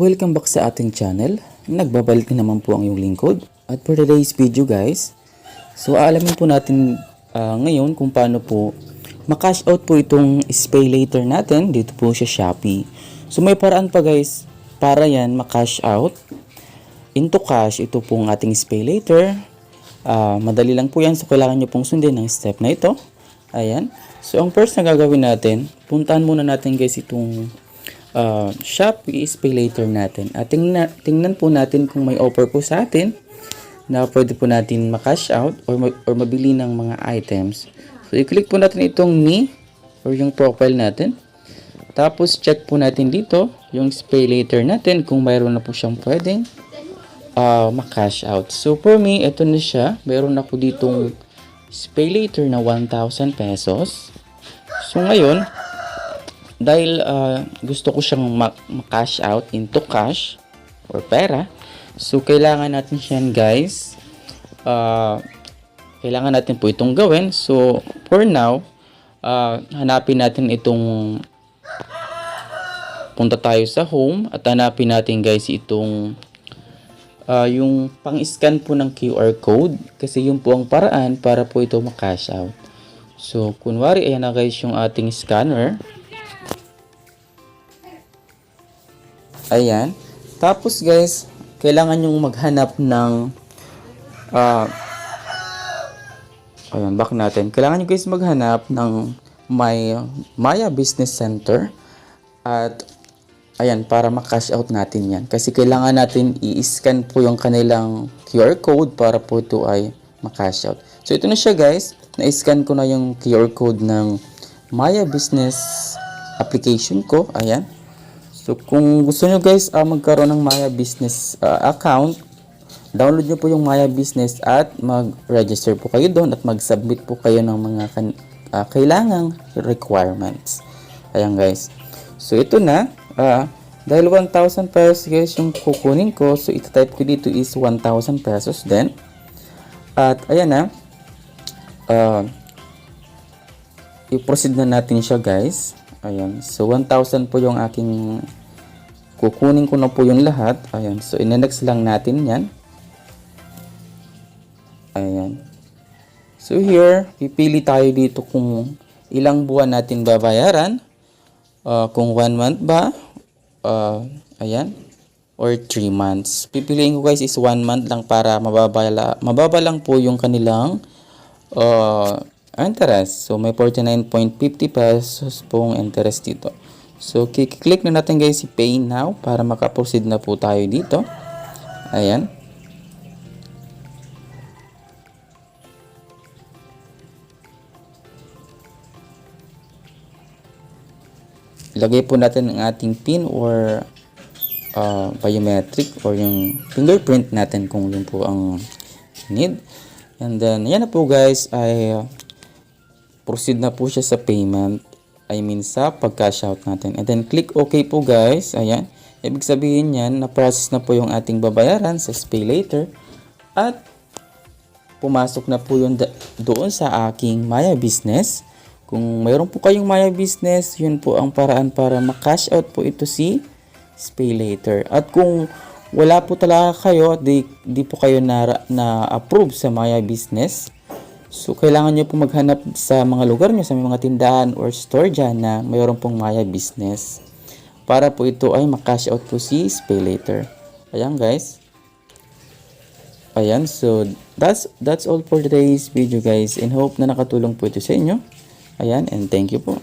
Welcome back sa ating channel. Nagbabalik na naman po ang iyong lingkod. At for today's video guys, so aalamin po natin ngayon kung paano po makash out po itong Spay Later natin dito po sa Shopee. So may paraan pa guys para yan makash out into cash. Ito pong ating Spay Later. Madali lang po yan, so kailangan nyo pong sundin ang step na ito. Ayan. So ang first na gagawin natin, puntahan muna natin guys itong Shopee Spay Later natin. At tingnan po natin kung may offer po sa atin na pwede po natin makash out or mabili ng mga items. So i-click po natin itong me or yung profile natin. Tapos check po natin dito yung Spay Later natin kung mayroon na po siyang pwedeng makash out. So for me, ito na siya. Mayroon ako ditong Spay Later na 1,000 pesos. So ngayon, dahil gusto ko siyang makash out into cash or pera, so kailangan natin siyan guys. Kailangan natin po itong gawin. So for now, hanapin natin itong, punta tayo sa home at hanapin natin guys itong yung pang-scan po ng QR code, kasi yun po ang paraan para po ito makash out. So kunwari ayan na guys yung ating scanner. Ayan. Tapos guys, kailangan yung maghanap ng ayan, back natin. Kailangan nyo guys maghanap ng Maya Business Center. At ayan, para makash out natin yan. Kasi kailangan natin i-scan po yung kanilang QR code para po ito ay makash out. So ito na siya guys. Na-scan ko na yung QR code ng Maya Business application ko. Ayan. So kung gusto nyo guys magkaroon ng Maya Business account, download nyo po yung Maya Business at mag-register po kayo doon at mag-submit po kayo ng mga kailangang requirements. Ayan guys. So ito na. Dahil 1,000 pesos guys yung kukunin ko, so ito-type ko dito is 1,000 pesos din. At ayan na. I-proceed na natin siya guys. Ayan. So 1,000 po yung aking kukunin ko na po yung lahat. Ayan. So in-next lang natin yan. Ayan. So here, pipili tayo dito kung ilang buwan natin babayaran. Kung 1 month ba, ayan, or 3 months. Pipiliin ko guys is 1 month lang para mababa lang po yung kanilang interest. So may 49.50 pesos pong interest dito. So click na natin guys si Pay Now para makaproceed na po tayo dito. Ayan. Ilagay po natin ang ating PIN or biometric or yung fingerprint natin kung yun po ang need. And then, yan na po guys, ay proceed na po siya sa payment. I mean sa pag-cash out natin. And then, click OK po guys. Ayan. Ibig sabihin yan, na-process na po yung ating babayaran sa Spay Later. At pumasok na po yun doon sa aking Maya Business. Kung mayroon po kayong Maya Business, yun po ang paraan para makash out po ito si Spay Later. At kung wala po talaga kayo at di po kayo na-approve sa Maya Business, so kailangan nyo po maghanap sa mga lugar nyo, sa mga tindahan or store dyan na mayroon pong Maya Business para po ito ay makash out po si Spay Later. Ayan guys. Ayan, so that's all for today's video guys, and hope na nakatulong po ito sa inyo. Ayan, and thank you po.